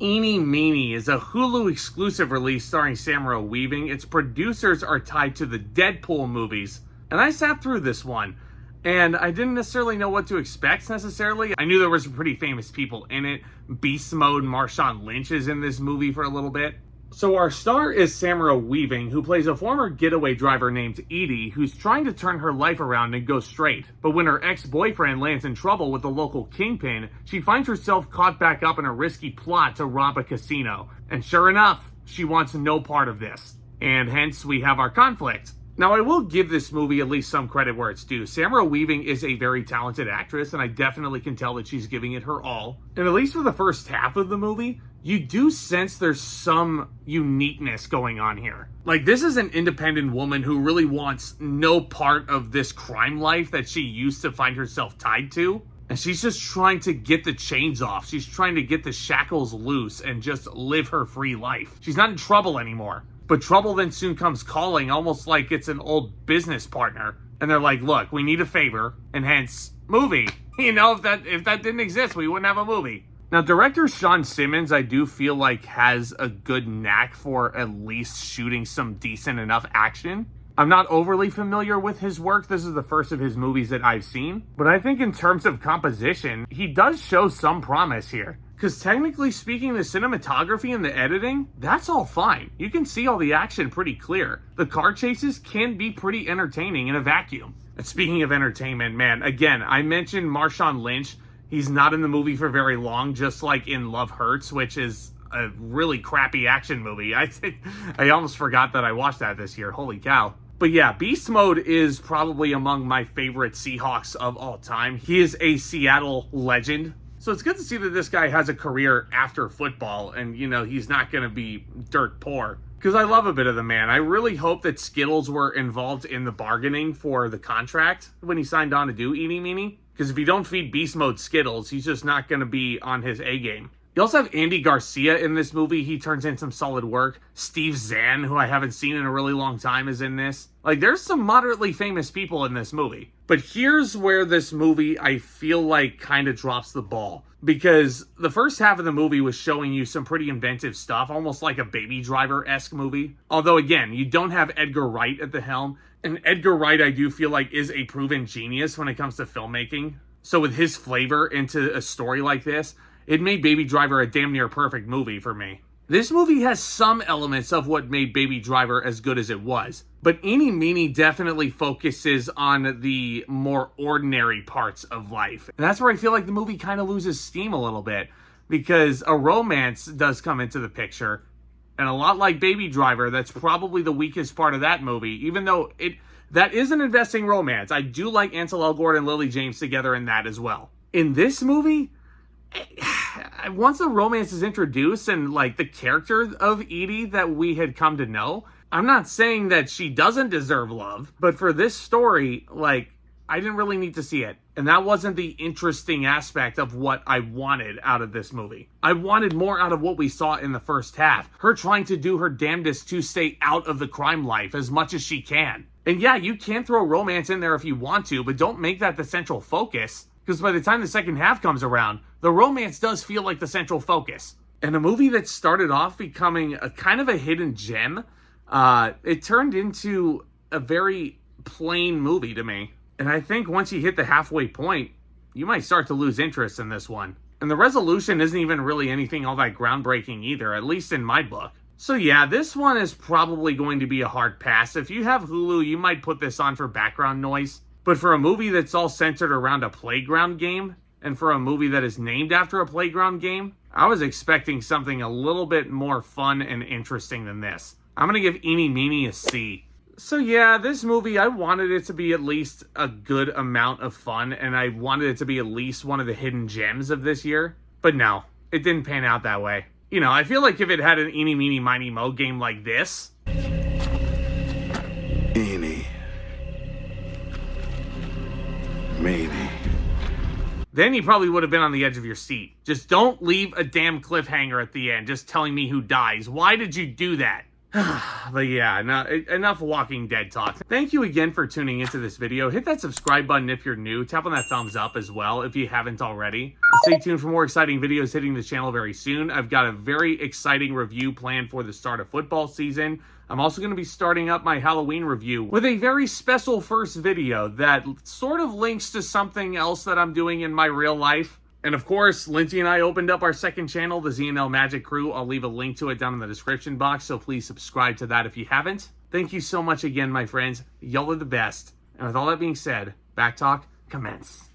Eenie Meanie is a Hulu exclusive release starring Samara Weaving. Its producers are tied to the Deadpool movies. And I sat through this one, and I didn't necessarily know what to expect necessarily. I knew there were some pretty famous people in it. Beast Mode Marshawn Lynch is in this movie for a little bit. So our star is Samara Weaving, who plays a former getaway driver named Edie, who's trying to turn her life around and go straight. But when her ex-boyfriend lands in trouble with the local kingpin, she finds herself caught back up in a risky plot to rob a casino. And sure enough, she wants no part of this. And hence we have our conflict. Now, I will give this movie at least some credit where it's due. Samara Weaving is a very talented actress, and I definitely can tell that she's giving it her all. And at least for the first half of the movie, you do sense there's some uniqueness going on here. Like, this is an independent woman who really wants no part of this crime life that she used to find herself tied to. And she's just trying to get the chains off. She's trying to get the shackles loose and just live her free life. She's not in trouble anymore. But trouble then soon comes calling, almost like it's an old business partner. And they're like, look, we need a favor, and hence, movie. You know, if that didn't exist, we wouldn't have a movie. Now, director Shawn Simmons, I do feel like has a good knack for at least shooting some decent enough action. I'm not overly familiar with his work. This is the first of his movies that I've seen. But I think in terms of composition, he does show some promise here. Because technically speaking, the cinematography and the editing, that's all fine. You can see all the action pretty clear. The car chases can be pretty entertaining in a vacuum. And speaking of entertainment, man, again, I mentioned Marshawn Lynch. He's not in the movie for very long, just like in Love Hurts, which is a really crappy action movie. I almost forgot that I watched that this year. Holy cow. But yeah, Beast Mode is probably among my favorite Seahawks of all time. He is a Seattle legend. So it's good to see that this guy has a career after football and, you know, he's not going to be dirt poor. Because I love a bit of the man. I really hope that Skittles were involved in the bargaining for the contract when he signed on to do Eenie Meanie. Because if you don't feed Beast Mode Skittles, he's just not going to be on his A game. You also have Andy Garcia in this movie. He turns in some solid work. Steve Zahn, who I haven't seen in a really long time, is in this. Like, there's some moderately famous people in this movie. But here's where this movie, I feel like, kind of drops the ball. Because the first half of the movie was showing you some pretty inventive stuff, almost like a Baby Driver-esque movie. Although, again, you don't have Edgar Wright at the helm. And Edgar Wright, I do feel like, is a proven genius when it comes to filmmaking. So with his flavor into a story like this, it made Baby Driver a damn near perfect movie for me. This movie has some elements of what made Baby Driver as good as it was. But Eenie Meanie definitely focuses on the more ordinary parts of life. And that's where I feel like the movie kind of loses steam a little bit. Because a romance does come into the picture. And a lot like Baby Driver, that's probably the weakest part of that movie. Even though that is an investing romance. I do like Ansel Elgort and Lily James together in that as well. In this movie, once the romance is introduced and like the character of Edie that we had come to know, I'm not saying that she doesn't deserve love, but for this story, like, I didn't really need to see it. And that wasn't the interesting aspect of what I wanted out of this movie. I wanted more out of what we saw in the first half. Her trying to do her damnedest to stay out of the crime life as much as she can. And yeah, you can throw romance in there if you want to, but don't make that the central focus. Because by the time the second half comes around, the romance does feel like the central focus. And a movie that started off becoming a kind of a hidden gem, it turned into a very plain movie to me. And I think once you hit the halfway point, you might start to lose interest in this one. And the resolution isn't even really anything all that groundbreaking either, at least in my book. So yeah, this one is probably going to be a hard pass. If you have Hulu, you might put this on for background noise. But for a movie that's all centered around a playground game, and for a movie that is named after a playground game, I was expecting something a little bit more fun and interesting than this. I'm going to give Eenie Meanie a C. So yeah, this movie, I wanted it to be at least a good amount of fun, and I wanted it to be at least one of the hidden gems of this year. But no, it didn't pan out that way. You know, I feel like if it had an Eenie Meanie Miny Mo game like this... Eenie Meanie. Then you probably would have been on the edge of your seat. Just don't leave a damn cliffhanger at the end, just telling me who dies. Why did you do that? But yeah, enough Walking Dead talk. Thank you again for tuning into this video. Hit that subscribe button if you're new. Tap on that thumbs up as well if you haven't already. Stay tuned for more exciting videos hitting the channel very soon. I've got a very exciting review planned for the start of football season. I'm also going to be starting up my Halloween review with a very special first video that sort of links to something else that I'm doing in my real life. And of course, Lindsay and I opened up our second channel, the ZNL Magic Crew. I'll leave a link to it down in the description box, so please subscribe to that if you haven't. Thank you so much again, my friends. Y'all are the best. And with all that being said, back talk, commence.